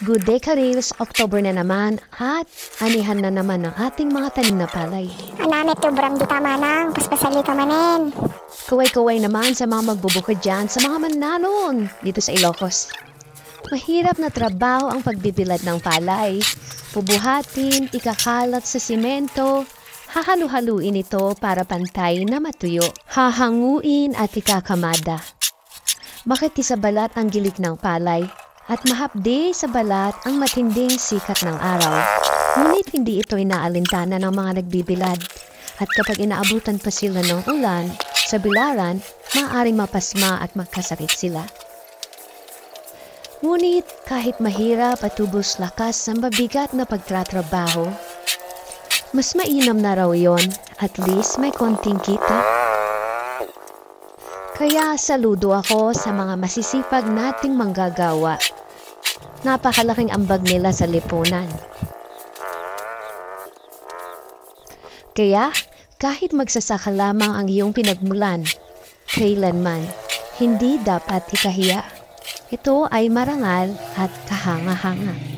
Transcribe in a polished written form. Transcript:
Good day, Karils. October na naman at anihan na naman ang ating mga tanim na palay. Anamit to bram di ka manang, paspasali ka manen. Kuway-kuway naman sa mga magbubukod dyan sa mga mannanon dito sa Ilocos. Mahirap na trabaho ang pagbibilad ng palay. Pubuhatin, ikakalat sa simento, hahalu-haluin ito para pantay na matuyo. Hahanguin at ikakamada. Bakit isabalat ang gilig ng palay? At mahapde sa balat ang matinding sikat ng araw. Ngunit hindi ito inaalintana ng mga nagbibilad. At kapag inaabutan pa sila ng ulan, sa bilaran, maaaring mapasma at magkasakit sila. Ngunit kahit mahirap at ubos lakas ang mabigat na pagtratrabaho, mas mainam na raw yon, at least may konting kita. Kaya saludo ako sa mga masisipag nating manggagawa. Napakalaking ambag nila sa lipunan. Kaya, kahit magsasaka lamang ang iyong pinagmulan, kailanman, hindi dapat ikahiya. Ito ay marangal at kahanga-hanga.